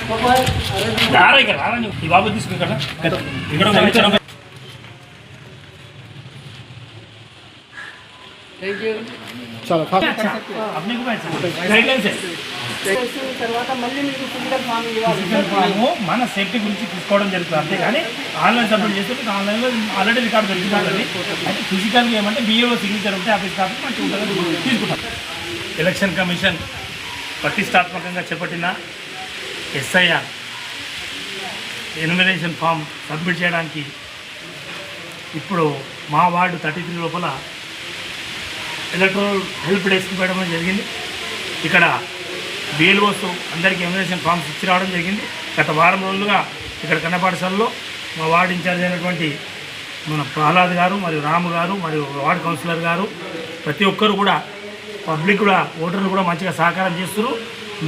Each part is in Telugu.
बाबू चलो अपने को गाइडलाइंस తర్వాత మళ్ళీ మీకు ఫిజికల్ ఫామ్ మన సేఫ్టీ గురించి తీసుకోవడం జరుగుతుంది అంతేగాని ఆన్లైన్ సబ్మిట్ చేస్తే మీకు ఆన్లైన్లో ఆల్రెడీ రికార్డు దొరుకుతుంది. అయితే ఫిజికల్గా ఏమంటే బిఏఓ సిగ్నేచర్ ఉంటే ఆఫీస్ కాబట్టి మంచిగా ఉంటుంది తీసుకుంటాం. ఎలక్షన్ కమిషన్ ప్రతిష్టాత్మకంగా చేపట్టిన ఎస్ఐఆర్ ఎన్యుమరేషన్ ఫామ్ సబ్మిట్ చేయడానికి ఇప్పుడు మా వార్డు 33 లోపల ఎలక్ట్రల్ హెల్ప్ డెస్క్ పెట్టడం జరిగింది. ఇక్కడ బిఎల్ఓస్ అందరికీ ఎన్యుమరేషన్ ఫామ్స్ ఇచ్చి రావడం జరిగింది. గత వారం రోజులుగా ఇక్కడ కన్నపాఠశాలలో మా వార్డు ఇన్ఛార్జ్ అయినటువంటి మన ప్రహ్లాద్ గారు మరియు రాము గారు మరియు వార్డు కౌన్సిలర్ గారు ప్రతి ఒక్కరు కూడా పబ్లిక్ కూడా ఓటర్లు కూడా మంచిగా సహకారం చేస్తున్నారు.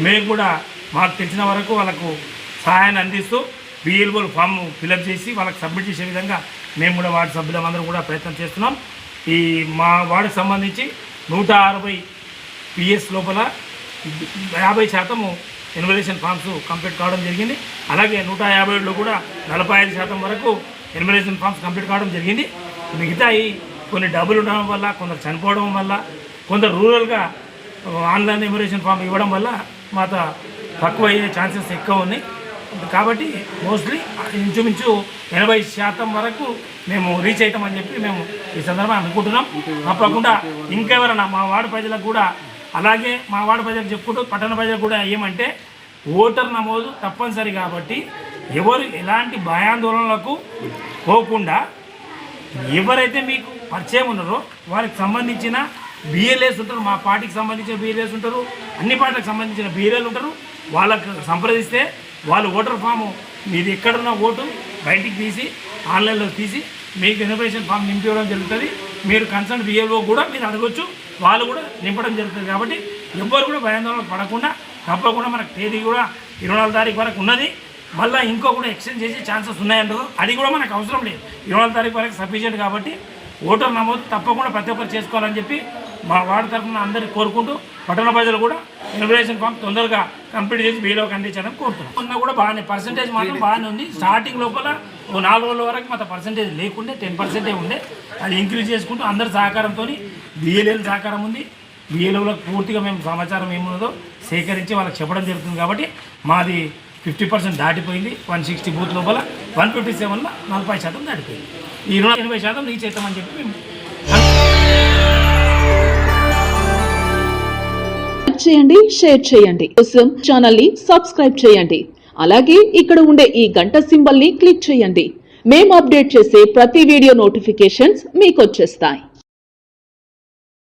మేము కూడా మాకు తెలిసిన వరకు వాళ్ళకు సహాయాన్ని అందిస్తూ బిఎల్ఓ ఫామ్ ఫిలప్ చేసి వాళ్ళకి సబ్మిట్ చేసే విధంగా మేము కూడా వార్డు సభ్యులందరూ కూడా ప్రయత్నం చేస్తున్నాం. ఈ మా వార్డుకు సంబంధించి 160 పిఎస్ లోపల 50% ఎన్యుమరేషన్ ఫామ్స్ కంప్లీట్ కావడం జరిగింది. అలాగే 157లో కూడా 45% వరకు ఎన్యుమరేషన్ ఫామ్స్ కంప్లీట్ కావడం జరిగింది. మిగతా కొన్ని డబ్బులు ఉండడం వల్ల, కొందరు చనిపోవడం వల్ల, కొందరు రూరల్గా ఆన్లైన్ ఎన్యుమరేషన్ ఫామ్ ఇవ్వడం వల్ల మాత తక్కువ అయ్యే ఛాన్సెస్ ఎక్కువ ఉన్నాయి. కాబట్టి మోస్ట్లీ ఇంచుమించు 80% వరకు మేము రీచ్ అవుతామని చెప్పి మేము ఈ సందర్భంగా అనుకుంటున్నాం. తప్పకుండా ఇంకెవరైనా మా వార్డు ప్రజలకు కూడా అలాగే మా వార్డు ప్రజలకు చెప్పుకుంటూ పట్టణ ప్రజలకు కూడా ఏమంటే ఓటర్ నమోదు తప్పనిసరి కాబట్టి ఎవరు ఎలాంటి భయాందోళనలకు పోకుండా ఎవరైతే మీకు పరిచయం ఉన్నారో వారికి సంబంధించిన బిఎల్ఏస్ ఉంటారు, మా పార్టీకి సంబంధించిన బిఎల్ఏస్ ఉంటారు, అన్ని పార్టీలకు సంబంధించిన బిఎల్ఏలు ఉంటారు. వాళ్ళకు సంప్రదిస్తే వాళ్ళు ఓటర్ ఫాము మీది ఎక్కడున్న ఓటు బయటికి తీసి ఆన్లైన్లో తీసి మీకు ఎన్యుమరేషన్ ఫామ్ నింపివ్వడం జరుగుతుంది. మీరు కన్సర్న్ బిఎల్ఓ కూడా మీరు అడగొచ్చు, వాళ్ళు కూడా నింపడం జరుగుతుంది. కాబట్టి ఎవ్వరు కూడా భయాందోళన పడకుండా తప్పకుండా మనకు తేదీ కూడా 24 తారీఖు వరకు ఉన్నది. మళ్ళీ ఇంకో కూడా ఎక్స్టెండ్ చేసే ఛాన్సెస్ ఉన్నాయంటారు. అది కూడా మనకు అవసరం లేదు, 24 తారీఖు వరకు సఫిషియెంట్. కాబట్టి ఓటర్ నమోదు తప్పకుండా ప్రతి ఒక్కరు చేసుకోవాలని చెప్పి మా వార్డు తరఫున అందరికీ కోరుకుంటూ పట్టణ ప్రజలు కూడా ఎన్యుమరేషన్ ఫామ్ తొందరగా కంప్లీట్ చేసి బిలోకి అందించడానికి కోరుతున్నాం. అన్న కూడా బాగానే పర్సెంటేజ్ మాత్రం బాగానే ఉంది. స్టార్టింగ్ లోపల 4 రోజుల వరకు మాత్రం పర్సెంటేజ్ లేకుండే 10% ఉండే. అది ఇంక్రీజ్ చేసుకుంటూ అందరి సహకారంతో బిఎల్ఏల సహకారం ఉంది. బిఎల్ఓలకు పూర్తిగా మేము సమాచారం ఏమున్నదో సేకరించి వాళ్ళకి చెప్పడం జరుగుతుంది. కాబట్టి మాది 50% దాటిపోయింది. 160 బూత్ లోపల 157లో 40% దాటిపోయింది. ఈ 80% రీచ్ అవుతామని చెప్పి మేము చేయండి, షేర్ చేయండి. కోసం ఛానల్ ని సబ్స్క్రైబ్ చేయండి. అలాగే ఇక్కడ ఉండే ఈ గంట సింబల్ ని క్లిక్ చేయండి. మేము అప్డేట్ చేసే ప్రతి వీడియో నోటిఫికేషన్స్ మీకు వచ్చేస్తాయి.